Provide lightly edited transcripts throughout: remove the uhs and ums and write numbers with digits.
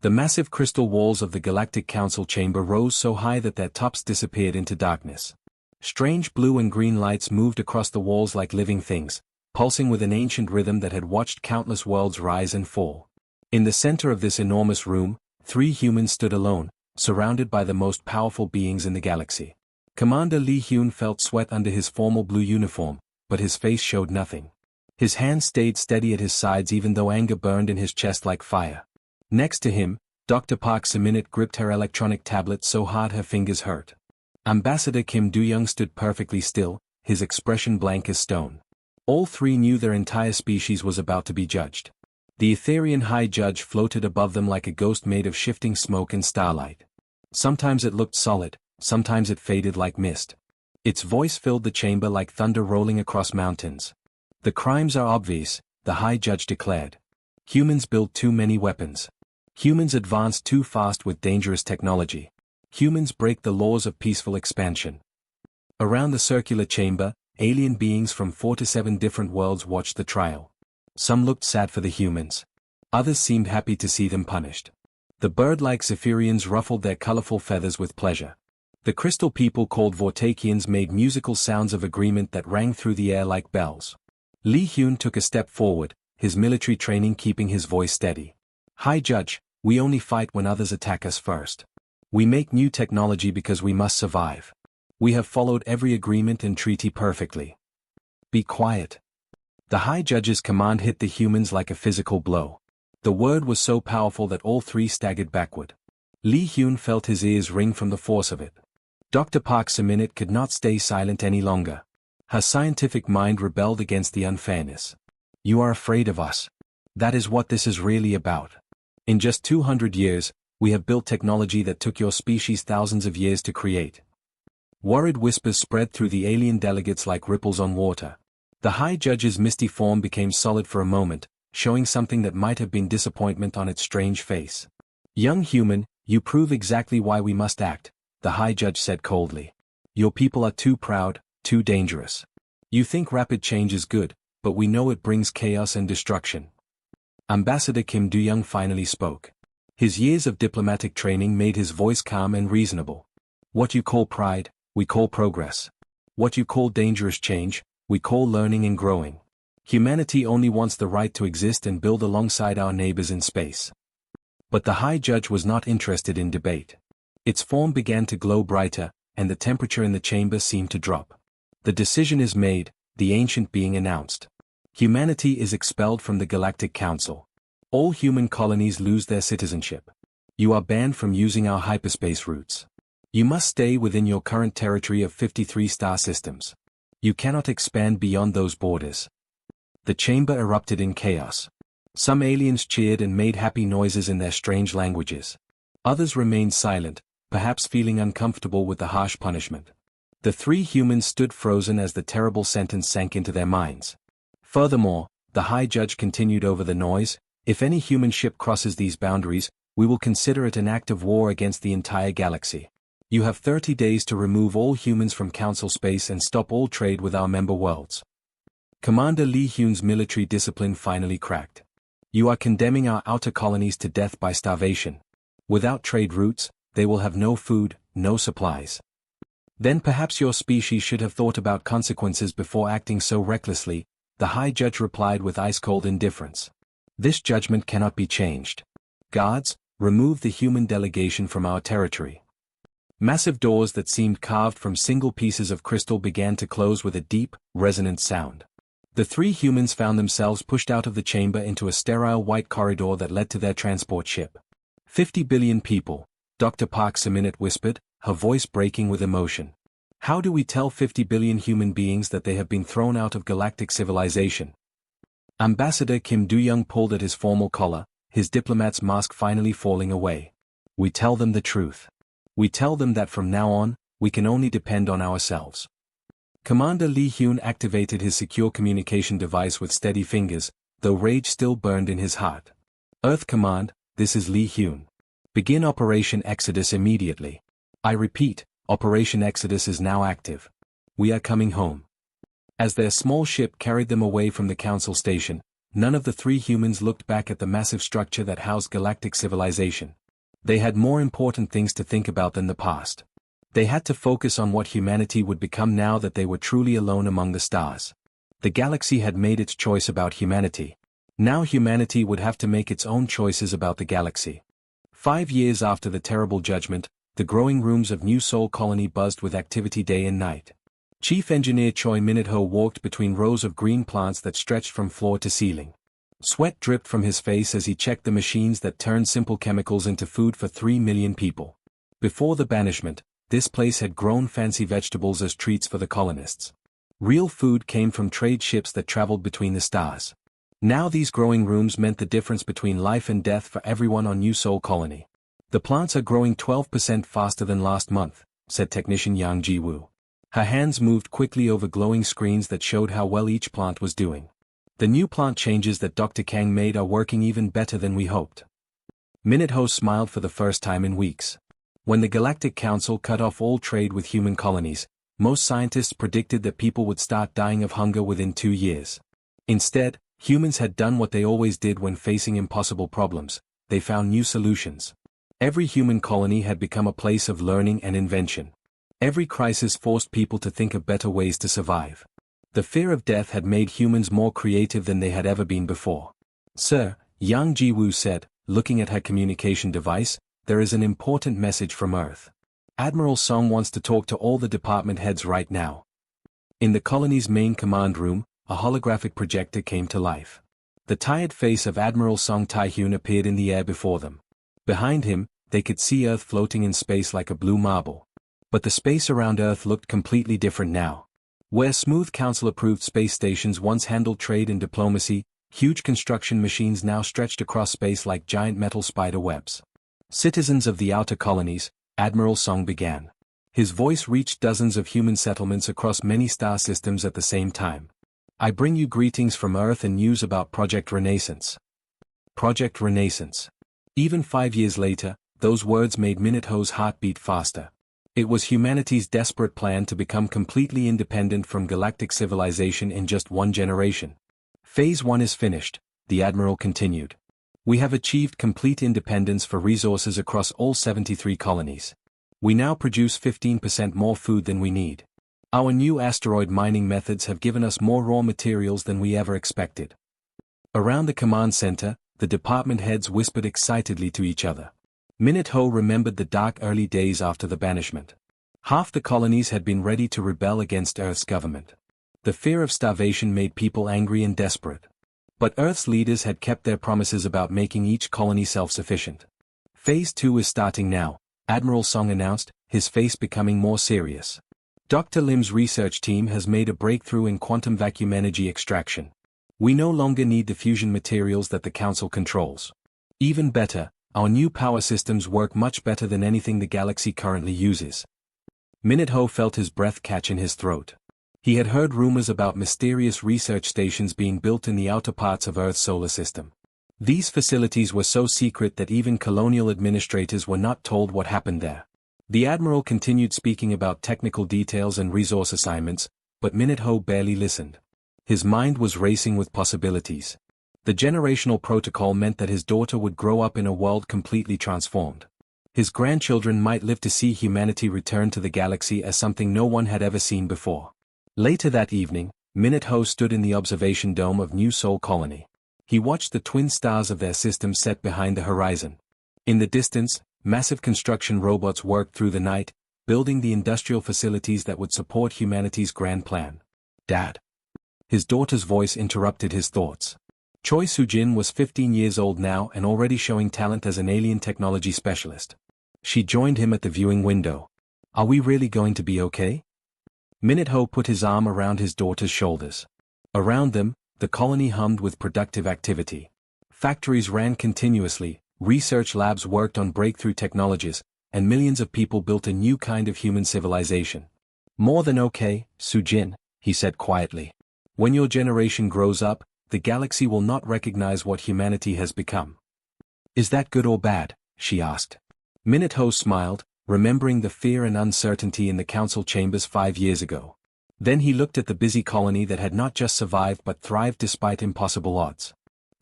The massive crystal walls of the Galactic Council chamber rose so high that their tops disappeared into darkness. Strange blue and green lights moved across the walls like living things, pulsing with an ancient rhythm that had watched countless worlds rise and fall. In the center of this enormous room, 3 humans stood alone, surrounded by the most powerful beings in the galaxy. Commander Lee Hyun felt sweat under his formal blue uniform, but his face showed nothing. His hands stayed steady at his sides even though anger burned in his chest like fire. Next to him, Dr. Park Se-minute gripped her electronic tablet so hard her fingers hurt. Ambassador Kim Do-young stood perfectly still, his expression blank as stone. All 3 knew their entire species was about to be judged. The Etherian High Judge floated above them like a ghost made of shifting smoke and starlight. Sometimes it looked solid, sometimes it faded like mist. Its voice filled the chamber like thunder rolling across mountains. The crimes are obvious, the High Judge declared. Humans build too many weapons. Humans advance too fast with dangerous technology. Humans break the laws of peaceful expansion. Around the circular chamber, alien beings from 4 to 7 different worlds watched the trial. Some looked sad for the humans. Others seemed happy to see them punished. The bird-like Zephyrians ruffled their colorful feathers with pleasure. The crystal people called Vortakians made musical sounds of agreement that rang through the air like bells. Lee Hyun took a step forward, his military training keeping his voice steady. High Judge, we only fight when others attack us first. We make new technology because we must survive. We have followed every agreement and treaty perfectly. Be quiet. The High Judge's command hit the humans like a physical blow. The word was so powerful that all 3 staggered backward. Lee Hyun felt his ears ring from the force of it. Dr. Park Se-minute could not stay silent any longer. Her scientific mind rebelled against the unfairness. You are afraid of us. That is what this is really about. In just 200 years, we have built technology that took your species thousands of years to create. Worried whispers spread through the alien delegates like ripples on water. The High Judge's misty form became solid for a moment, showing something that might have been disappointment on its strange face. Young human, you prove exactly why we must act, the High Judge said coldly. Your people are too proud, too dangerous. You think rapid change is good, but we know it brings chaos and destruction. Ambassador Kim Do-young finally spoke. His years of diplomatic training made his voice calm and reasonable. What you call pride, we call progress. What you call dangerous change, we call learning and growing. Humanity only wants the right to exist and build alongside our neighbors in space. But the High Judge was not interested in debate. Its form began to glow brighter, and the temperature in the chamber seemed to drop. The decision is made, the ancient being announced. Humanity is expelled from the Galactic Council. All human colonies lose their citizenship. You are banned from using our hyperspace routes. You must stay within your current territory of 53 star systems. You cannot expand beyond those borders. The chamber erupted in chaos. Some aliens cheered and made happy noises in their strange languages. Others remained silent, perhaps feeling uncomfortable with the harsh punishment. The 3 humans stood frozen as the terrible sentence sank into their minds. Furthermore, the High Judge continued over the noise, if any human ship crosses these boundaries, we will consider it an act of war against the entire galaxy. You have 30 days to remove all humans from Council space and stop all trade with our member worlds. Commander Lee Hyun's military discipline finally cracked. You are condemning our outer colonies to death by starvation. Without trade routes, they will have no food, no supplies. Then perhaps your species should have thought about consequences before acting so recklessly, the High Judge replied with ice-cold indifference. This judgment cannot be changed. Guards, remove the human delegation from our territory. Massive doors that seemed carved from single pieces of crystal began to close with a deep, resonant sound. The 3 humans found themselves pushed out of the chamber into a sterile white corridor that led to their transport ship. 50 billion people, Dr. Park Se-minute whispered, her voice breaking with emotion. How do we tell 50 billion human beings that they have been thrown out of galactic civilization? Ambassador Kim Do-young pulled at his formal collar, his diplomat's mask finally falling away. We tell them the truth. We tell them that from now on, we can only depend on ourselves. Commander Lee Hyun activated his secure communication device with steady fingers, though rage still burned in his heart. Earth Command, this is Lee Hyun. Begin Operation Exodus immediately. I repeat, Operation Exodus is now active. We are coming home. As their small ship carried them away from the Council station, none of the three humans looked back at the massive structure that housed galactic civilization. They had more important things to think about than the past. They had to focus on what humanity would become now that they were truly alone among the stars. The galaxy had made its choice about humanity. Now humanity would have to make its own choices about the galaxy. 5 years after the terrible judgment, the growing rooms of New Sol Colony buzzed with activity day and night. Chief Engineer Choi Minute-ho walked between rows of green plants that stretched from floor to ceiling. Sweat dripped from his face as he checked the machines that turned simple chemicals into food for 3 million people. Before the banishment, this place had grown fancy vegetables as treats for the colonists. Real food came from trade ships that traveled between the stars. Now these growing rooms meant the difference between life and death for everyone on New Sol Colony. The plants are growing 12% faster than last month, said technician Yang Ji-woo. Her hands moved quickly over glowing screens that showed how well each plant was doing. The new plant changes that Dr. Kang made are working even better than we hoped. Minute-ho smiled for the first time in weeks. When the Galactic Council cut off all trade with human colonies, most scientists predicted that people would start dying of hunger within 2 years. Instead, humans had done what they always did when facing impossible problems: they found new solutions. Every human colony had become a place of learning and invention. Every crisis forced people to think of better ways to survive. The fear of death had made humans more creative than they had ever been before. Sir, Yang Ji-woo said, looking at her communication device, there is an important message from Earth. Admiral Song wants to talk to all the department heads right now. In the colony's main command room, a holographic projector came to life. The tired face of Admiral Song Tae-hyun appeared in the air before them. Behind him, they could see Earth floating in space like a blue marble. But the space around Earth looked completely different now. Where smooth council-approved space stations once handled trade and diplomacy, huge construction machines now stretched across space like giant metal spider webs. Citizens of the outer colonies, Admiral Song began. His voice reached dozens of human settlements across many star systems at the same time. I bring you greetings from Earth and news about Project Renaissance. Project Renaissance. Even 5 years later, those words made Minute-ho's heart beat faster. It was humanity's desperate plan to become completely independent from galactic civilization in just 1 generation. Phase 1 is finished, the Admiral continued. We have achieved complete independence for resources across all 73 colonies. We now produce 15% more food than we need. Our new asteroid mining methods have given us more raw materials than we ever expected. Around the command center, the department heads whispered excitedly to each other. Minute-ho remembered the dark early days after the banishment. Half the colonies had been ready to rebel against Earth's government. The fear of starvation made people angry and desperate. But Earth's leaders had kept their promises about making each colony self-sufficient. Phase 2 is starting now, Admiral Song announced, his face becoming more serious. Dr. Lim's research team has made a breakthrough in quantum vacuum energy extraction. We no longer need the fusion materials that the Council controls. Even better, our new power systems work much better than anything the galaxy currently uses. Minute-ho felt his breath catch in his throat. He had heard rumors about mysterious research stations being built in the outer parts of Earth's solar system. These facilities were so secret that even colonial administrators were not told what happened there. The Admiral continued speaking about technical details and resource assignments, but Minute-ho barely listened. His mind was racing with possibilities. The generational protocol meant that his daughter would grow up in a world completely transformed. His grandchildren might live to see humanity return to the galaxy as something no one had ever seen before. Later that evening, Minute-ho stood in the observation dome of New Sol Colony. He watched the twin stars of their system set behind the horizon. In the distance, massive construction robots worked through the night, building the industrial facilities that would support humanity's grand plan. Dad. His daughter's voice interrupted his thoughts. Choi Soo-jin was 15 years old now and already showing talent as an alien technology specialist. She joined him at the viewing window. Are we really going to be okay? Minute-ho put his arm around his daughter's shoulders. Around them, the colony hummed with productive activity. Factories ran continuously, research labs worked on breakthrough technologies, and millions of people built a new kind of human civilization. More than okay, Soo-jin, he said quietly. When your generation grows up, the galaxy will not recognize what humanity has become. Is that good or bad? She asked. Minute-ho smiled, remembering the fear and uncertainty in the council chambers 5 years ago. Then he looked at the busy colony that had not just survived but thrived despite impossible odds.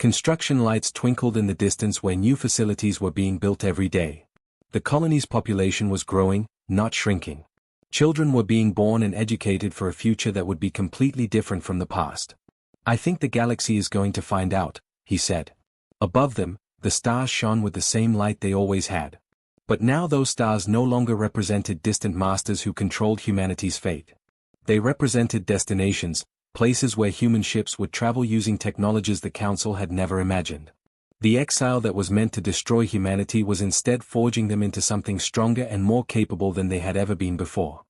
Construction lights twinkled in the distance where new facilities were being built every day. The colony's population was growing, not shrinking. Children were being born and educated for a future that would be completely different from the past. "I think the galaxy is going to find out," he said. Above them, the stars shone with the same light they always had. But now those stars no longer represented distant masters who controlled humanity's fate. They represented destinations, places where human ships would travel using technologies the Council had never imagined. The exile that was meant to destroy humanity was instead forging them into something stronger and more capable than they had ever been before.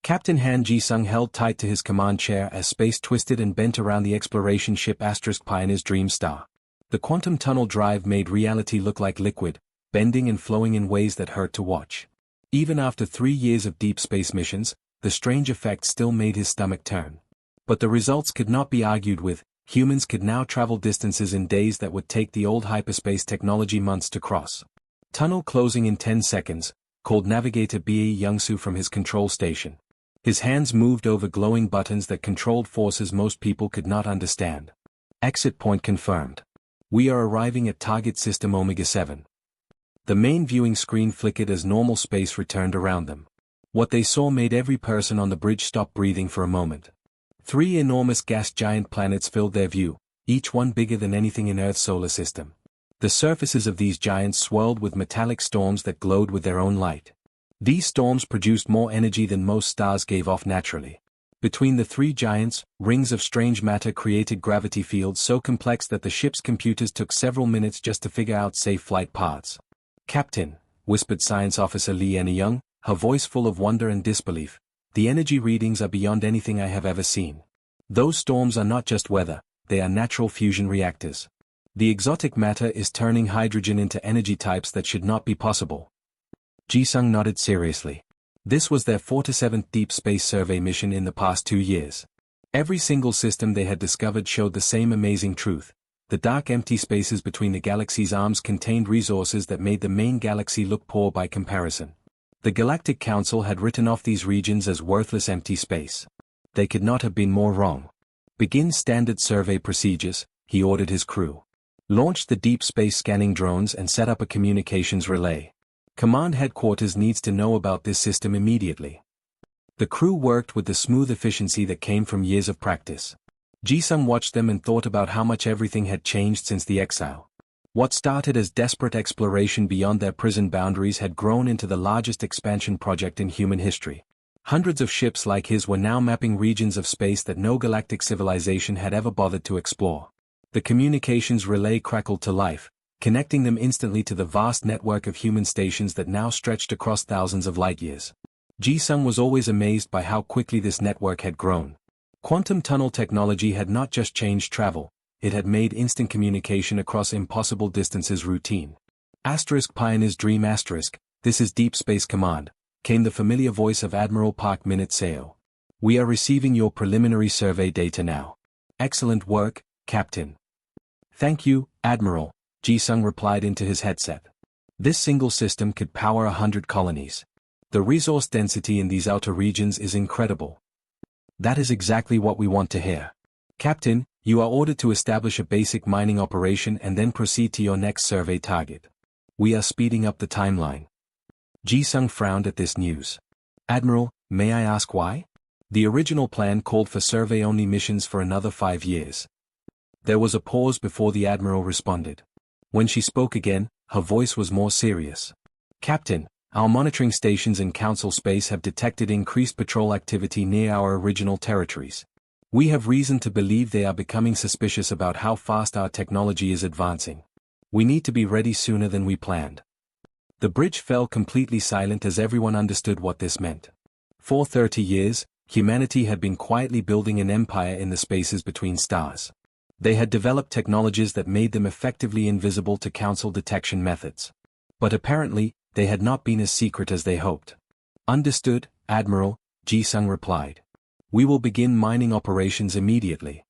Captain Han Ji-sung held tight to his command chair as space twisted and bent around the exploration ship Pioneer's Dream Star. The quantum tunnel drive made reality look like liquid, bending and flowing in ways that hurt to watch. Even after 3 years of deep space missions, the strange effect still made his stomach turn. But the results could not be argued with. Humans could now travel distances in days that would take the old hyperspace technology months to cross. Tunnel closing in 10 seconds, called Navigator B.E. Youngsu from his control station. His hands moved over glowing buttons that controlled forces most people could not understand. Exit point confirmed. We are arriving at target system Omega-7. The main viewing screen flickered as normal space returned around them. What they saw made every person on the bridge stop breathing for a moment. 3 enormous gas giant planets filled their view, each one bigger than anything in Earth's solar system. The surfaces of these giants swirled with metallic storms that glowed with their own light. These storms produced more energy than most stars gave off naturally. Between the 3 giants, rings of strange matter created gravity fields so complex that the ship's computers took several minutes just to figure out safe flight paths. "Captain," whispered Science Officer Lee Young, her voice full of wonder and disbelief, "the energy readings are beyond anything I have ever seen. Those storms are not just weather, they are natural fusion reactors. The exotic matter is turning hydrogen into energy types that should not be possible." Ji-sung nodded seriously. This was their 47th Deep Space Survey mission in the past 2 years. Every single system they had discovered showed the same amazing truth. The dark empty spaces between the galaxy's arms contained resources that made the main galaxy look poor by comparison. The Galactic Council had written off these regions as worthless empty space. They could not have been more wrong. "Begin standard survey procedures," he ordered his crew. "Launch the deep space scanning drones and set up a communications relay. Command Headquarters needs to know about this system immediately." The crew worked with the smooth efficiency that came from years of practice. Ji-sung watched them and thought about how much everything had changed since the exile. What started as desperate exploration beyond their prison boundaries had grown into the largest expansion project in human history. Hundreds of ships like his were now mapping regions of space that no galactic civilization had ever bothered to explore. The communications relay crackled to life, connecting them instantly to the vast network of human stations that now stretched across thousands of light-years. Ji-sung was always amazed by how quickly this network had grown. Quantum tunnel technology had not just changed travel, it had made instant communication across impossible distances routine. Pioneer's Dream "This is Deep Space Command," came the familiar voice of Admiral Park Minute-seo. "We are receiving your preliminary survey data now." "Excellent work, Captain." "Thank you, Admiral," Ji-sung replied into his headset. This single system could power 100 colonies. The resource density in these outer regions is incredible. "That is exactly what we want to hear. Captain, you are ordered to establish a basic mining operation and then proceed to your next survey target. We are speeding up the timeline." Ji-sung frowned at this news. "Admiral, may I ask why?" The original plan called for survey-only missions for another 5 years. There was a pause before the Admiral responded. When she spoke again, her voice was more serious. "Captain, our monitoring stations in Council space have detected increased patrol activity near our original territories. We have reason to believe they are becoming suspicious about how fast our technology is advancing. We need to be ready sooner than we planned." The bridge fell completely silent as everyone understood what this meant. For 30 years, humanity had been quietly building an empire in the spaces between stars. They had developed technologies that made them effectively invisible to Council detection methods. But apparently, they had not been as secret as they hoped. "Understood, Admiral," Ji-sung replied. "We will begin mining operations immediately."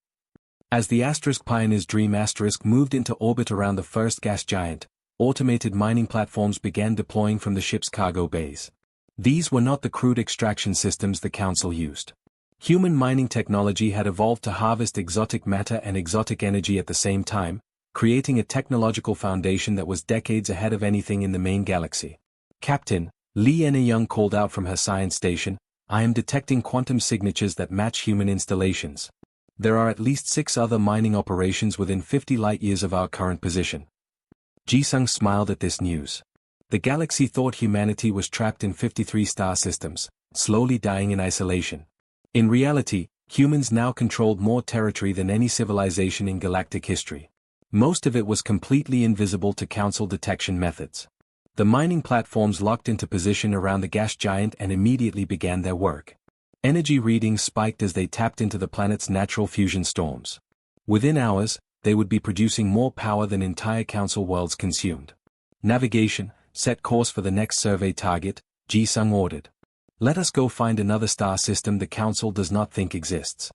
As the Pioneer's Dream moved into orbit around the first gas giant, automated mining platforms began deploying from the ship's cargo bays. These were not the crude extraction systems the Council used. Human mining technology had evolved to harvest exotic matter and exotic energy at the same time, creating a technological foundation that was decades ahead of anything in the main galaxy. "Captain," Li Young called out from her science station, "I am detecting quantum signatures that match human installations. There are at least 6 other mining operations within 50 light-years of our current position." Jisung smiled at this news. The galaxy thought humanity was trapped in 53 star systems, slowly dying in isolation. In reality, humans now controlled more territory than any civilization in galactic history. Most of it was completely invisible to Council detection methods. The mining platforms locked into position around the gas giant and immediately began their work. Energy readings spiked as they tapped into the planet's natural fusion storms. Within hours, they would be producing more power than entire Council worlds consumed. "Navigation, set course for the next survey target," Jisung ordered. "Let us go find another star system the Council does not think exists."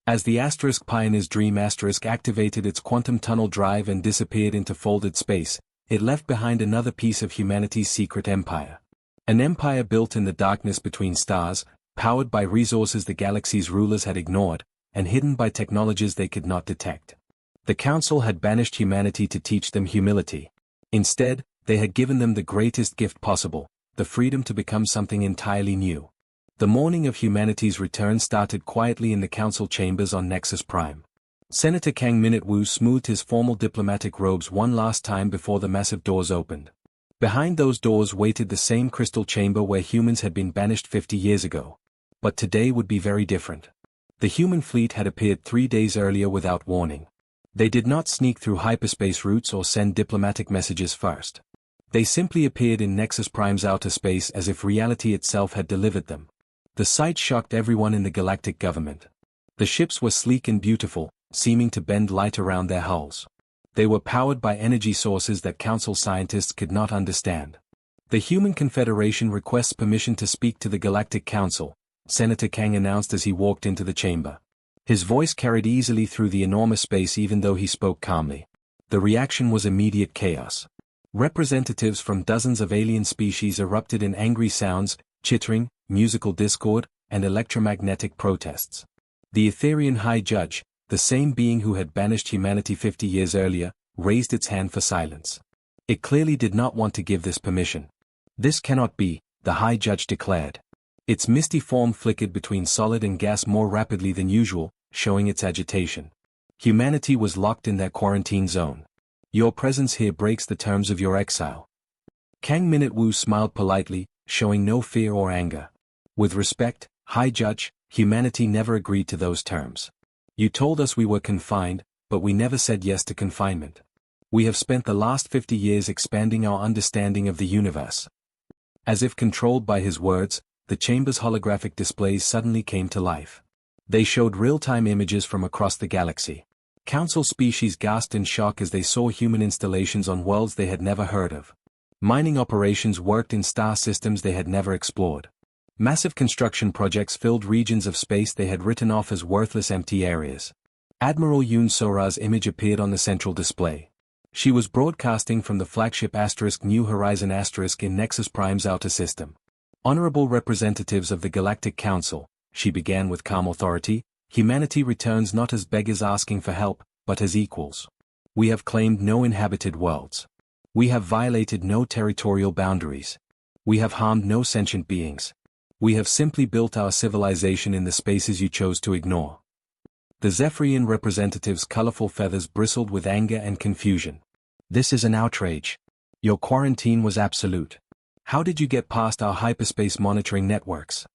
As the Pioneer's Dream activated its quantum tunnel drive and disappeared into folded space, it left behind another piece of humanity's secret empire. An empire built in the darkness between stars, powered by resources the galaxy's rulers had ignored, and hidden by technologies they could not detect. The Council had banished humanity to teach them humility. Instead, they had given them the greatest gift possible, the freedom to become something entirely new. The morning of humanity's return started quietly in the Council chambers on Nexus Prime. Senator Kang Minute-Wu smoothed his formal diplomatic robes one last time before the massive doors opened. Behind those doors waited the same crystal chamber where humans had been banished 50 years ago. But today would be very different. The human fleet had appeared 3 days earlier without warning. They did not sneak through hyperspace routes or send diplomatic messages first. They simply appeared in Nexus Prime's outer space as if reality itself had delivered them. The sight shocked everyone in the galactic government. The ships were sleek and beautiful, seeming to bend light around their hulls. They were powered by energy sources that Council scientists could not understand. "The Human Confederation requests permission to speak to the Galactic Council," Senator Kang announced as he walked into the chamber. His voice carried easily through the enormous space even though he spoke calmly. The reaction was immediate chaos. Representatives from dozens of alien species erupted in angry sounds, chittering, musical discord, and electromagnetic protests. The Etherian High Judge, the same being who had banished humanity 50 years earlier, raised its hand for silence. It clearly did not want to give this permission. "This cannot be," the High Judge declared. Its misty form flickered between solid and gas more rapidly than usual, showing its agitation. Humanity was locked in their quarantine zone. "Your presence here breaks the terms of your exile." Kang Minute-Wu smiled politely, showing no fear or anger. "With respect, High Judge, humanity never agreed to those terms. You told us we were confined, but we never said yes to confinement. We have spent the last 50 years expanding our understanding of the universe." As if controlled by his words, the chamber's holographic displays suddenly came to life. They showed real-time images from across the galaxy. Council species gasped in shock as they saw human installations on worlds they had never heard of. Mining operations worked in star systems they had never explored. Massive construction projects filled regions of space they had written off as worthless empty areas. Admiral Yoon Sora's image appeared on the central display. She was broadcasting from the flagship New Horizon in Nexus Prime's outer system. "Honorable representatives of the Galactic Council," she began with calm authority, "humanity returns not as beggars asking for help, but as equals. We have claimed no inhabited worlds. We have violated no territorial boundaries. We have harmed no sentient beings. We have simply built our civilization in the spaces you chose to ignore." The Zephyrian representative's colorful feathers bristled with anger and confusion. "This is an outrage. Your quarantine was absolute. How did you get past our hyperspace monitoring networks?"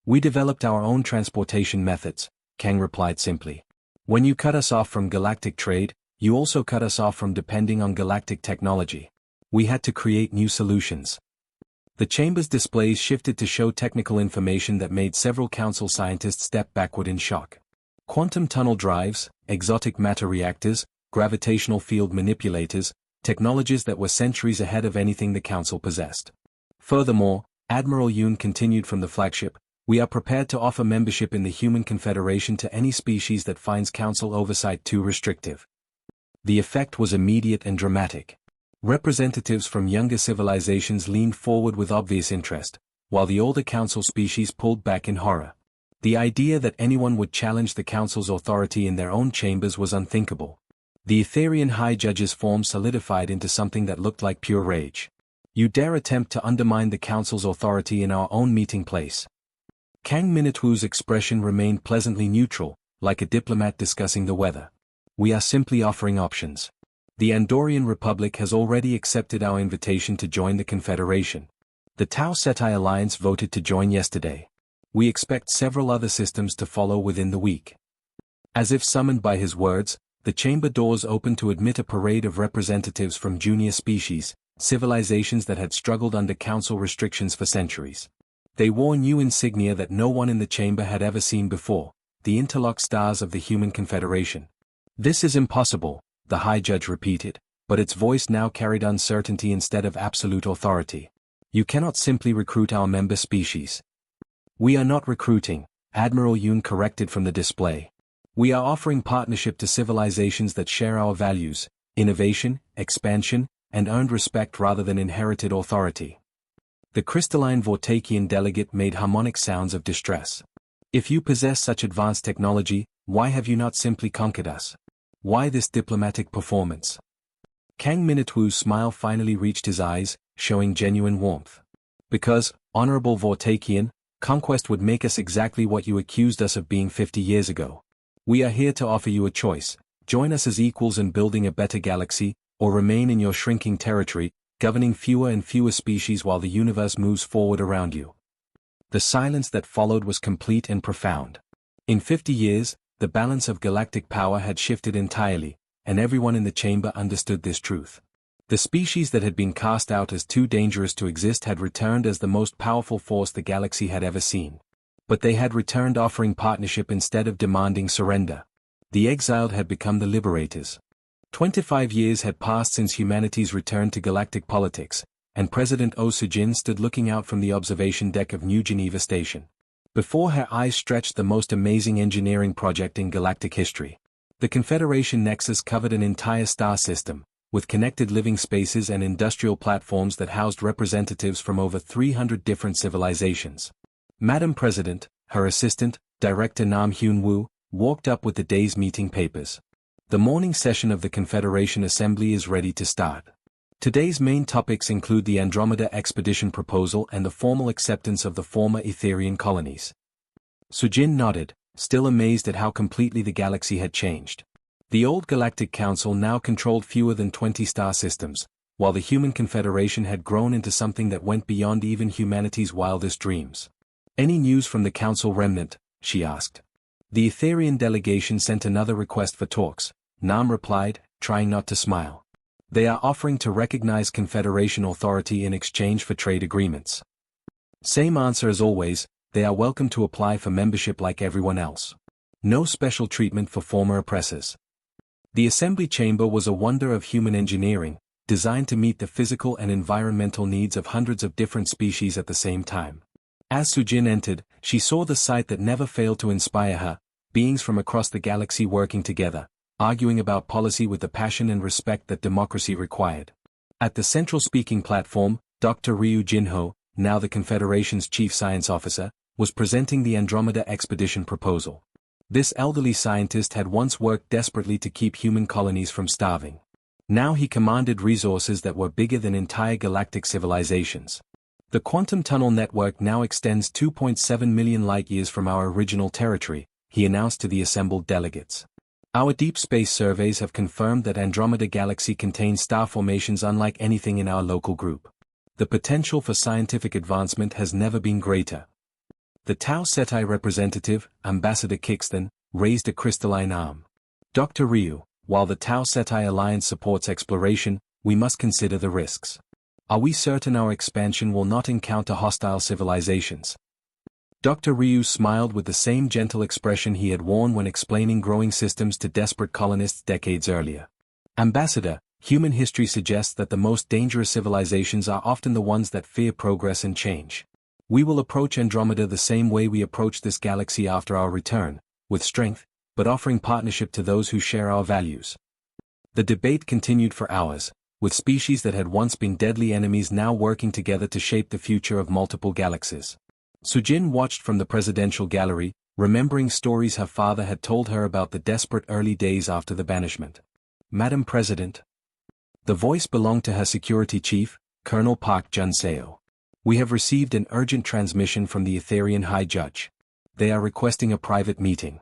"We developed our own transportation methods," Kang replied simply. "When you cut us off from galactic trade, you also cut us off from depending on galactic technology. We had to create new solutions." The chamber's displays shifted to show technical information that made several Council scientists step backward in shock. Quantum tunnel drives, exotic matter reactors, gravitational field manipulators, technologies that were centuries ahead of anything the Council possessed. Furthermore, Admiral Yoon continued from the flagship, "We are prepared to offer membership in the Human Confederation to any species that finds Council oversight too restrictive." The effect was immediate and dramatic. Representatives from younger civilizations leaned forward with obvious interest, while the older Council species pulled back in horror. The idea that anyone would challenge the Council's authority in their own chambers was unthinkable. The Etherian High Judge's form solidified into something that looked like pure rage. You dare attempt to undermine the Council's authority in our own meeting place. Kang Minitwu's expression remained pleasantly neutral, like a diplomat discussing the weather. We are simply offering options. The Andorian Republic has already accepted our invitation to join the Confederation. The Tau Ceti Alliance voted to join yesterday. We expect several other systems to follow within the week. As if summoned by his words, the chamber doors opened to admit a parade of representatives from junior species, civilizations that had struggled under Council restrictions for centuries. They wore new insignia that no one in the chamber had ever seen before, the interlocked stars of the Human Confederation. This is impossible, the High Judge repeated, but its voice now carried uncertainty instead of absolute authority. You cannot simply recruit our member species. We are not recruiting, Admiral Yoon corrected from the display. We are offering partnership to civilizations that share our values, innovation, expansion, and earned respect rather than inherited authority. The crystalline Vortakian delegate made harmonic sounds of distress. If you possess such advanced technology, why have you not simply conquered us? Why this diplomatic performance? Kang Minitwu's smile finally reached his eyes, showing genuine warmth. Because, Honorable Vortakian, conquest would make us exactly what you accused us of being 50 years ago. We are here to offer you a choice: join us as equals in building a better galaxy, or remain in your shrinking territory, governing fewer and fewer species while the universe moves forward around you. The silence that followed was complete and profound. In 50 years, the balance of galactic power had shifted entirely, and everyone in the chamber understood this truth. The species that had been cast out as too dangerous to exist had returned as the most powerful force the galaxy had ever seen. But they had returned offering partnership instead of demanding surrender. The exiled had become the liberators. 25 years had passed since humanity's return to galactic politics, and President Oh Soo-jin stood looking out from the observation deck of New Geneva Station. Before her eyes stretched the most amazing engineering project in galactic history. The Confederation Nexus covered an entire star system, with connected living spaces and industrial platforms that housed representatives from over 300 different civilizations. Madam President, her assistant, Director Nam Hyun-woo, walked up with the day's meeting papers. The morning session of the Confederation Assembly is ready to start. Today's main topics include the Andromeda Expedition proposal and the formal acceptance of the former Etherian colonies. Soo-jin nodded, still amazed at how completely the galaxy had changed. The old Galactic Council now controlled fewer than 20 star systems, while the Human Confederation had grown into something that went beyond even humanity's wildest dreams. Any news from the Council remnant? She asked. The Etherian delegation sent another request for talks, Nam replied, trying not to smile. They are offering to recognize Confederation authority in exchange for trade agreements. Same answer as always, they are welcome to apply for membership like everyone else. No special treatment for former oppressors. The assembly chamber was a wonder of human engineering, designed to meet the physical and environmental needs of hundreds of different species at the same time. As Soo-jin entered, she saw the sight that never failed to inspire her, beings from across the galaxy working together, arguing about policy with the passion and respect that democracy required. At the central speaking platform, Dr. Ryu Jinho, now the Confederation's chief science officer, was presenting the Andromeda Expedition proposal. This elderly scientist had once worked desperately to keep human colonies from starving. Now he commanded resources that were bigger than entire galactic civilizations. The quantum tunnel network now extends 2.7 million light-years from our original territory, he announced to the assembled delegates. Our deep space surveys have confirmed that Andromeda Galaxy contains star formations unlike anything in our local group. The potential for scientific advancement has never been greater. The Tau Ceti representative, Ambassador Kixton, raised a crystalline arm. Dr. Ryu, while the Tau Ceti Alliance supports exploration, we must consider the risks. Are we certain our expansion will not encounter hostile civilizations? Dr. Ryu smiled with the same gentle expression he had worn when explaining growing systems to desperate colonists decades earlier. Ambassador, human history suggests that the most dangerous civilizations are often the ones that fear progress and change. We will approach Andromeda the same way we approached this galaxy after our return, with strength, but offering partnership to those who share our values. The debate continued for hours, with species that had once been deadly enemies now working together to shape the future of multiple galaxies. Soo-jin watched from the presidential gallery, remembering stories her father had told her about the desperate early days after the banishment. Madam President. The voice belonged to her security chief, Colonel Park Jun-seo. We have received an urgent transmission from the Etherian High Judge. They are requesting a private meeting.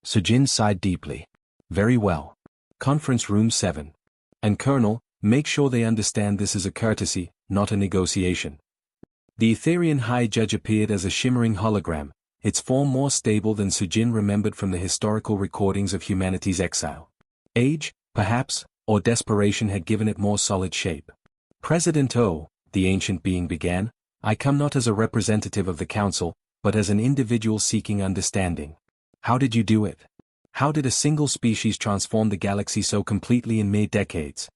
Sujin sighed deeply. Very well. Conference Room 7. And Colonel, make sure they understand this is a courtesy, not a negotiation. The Etherian High Judge appeared as a shimmering hologram, its form more stable than Sujin remembered from the historical recordings of humanity's exile. Age, perhaps, or desperation had given it more solid shape. President O, the ancient being began, I come not as a representative of the council, but as an individual seeking understanding. How did you do it? How did a single species transform the galaxy so completely in mere decades?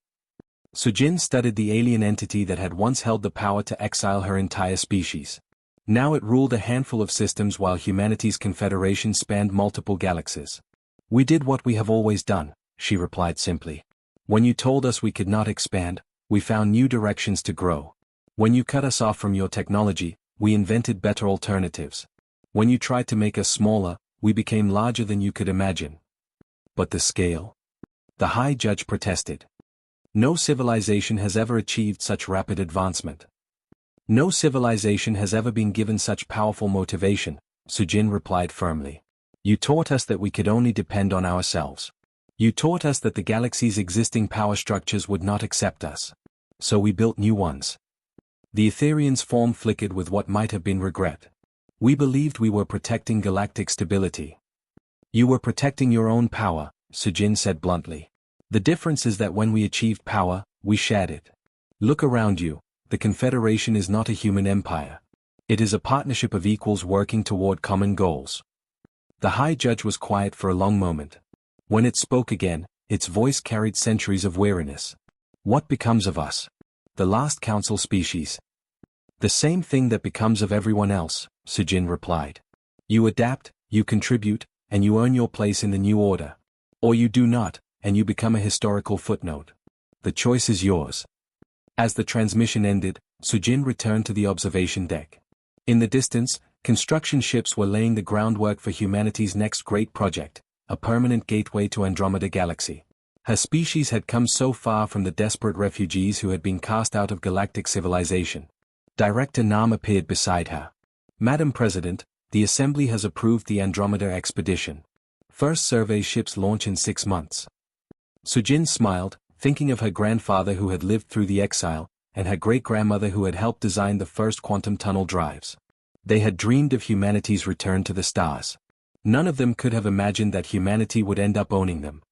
Sujin studied the alien entity that had once held the power to exile her entire species. Now it ruled a handful of systems while humanity's confederation spanned multiple galaxies. We did what we have always done, she replied simply. When you told us we could not expand, we found new directions to grow. When you cut us off from your technology, we invented better alternatives. When you tried to make us smaller, we became larger than you could imagine. But the scale? The High Judge protested. No civilization has ever achieved such rapid advancement. No civilization has ever been given such powerful motivation, Sujin replied firmly. You taught us that we could only depend on ourselves. You taught us that the galaxy's existing power structures would not accept us. So we built new ones. The Etherian's form flickered with what might have been regret. We believed we were protecting galactic stability. You were protecting your own power, Sujin said bluntly. The difference is that when we achieved power, we shared it. Look around you, the Confederation is not a human empire. It is a partnership of equals working toward common goals. The High Judge was quiet for a long moment. When it spoke again, its voice carried centuries of weariness. What becomes of us? The last council species. The same thing that becomes of everyone else, Sujin replied. You adapt, you contribute, and you earn your place in the new order. Or you do not, and you become a historical footnote. The choice is yours. As the transmission ended, Sujin returned to the observation deck. In the distance, construction ships were laying the groundwork for humanity's next great project, a permanent gateway to Andromeda Galaxy. Her species had come so far from the desperate refugees who had been cast out of galactic civilization. Director Nam appeared beside her. Madam President, the Assembly has approved the Andromeda expedition. First survey ships launch in 6 months. Sujin smiled, thinking of her grandfather who had lived through the exile, and her great-grandmother who had helped design the first quantum tunnel drives. They had dreamed of humanity's return to the stars. None of them could have imagined that humanity would end up owning them.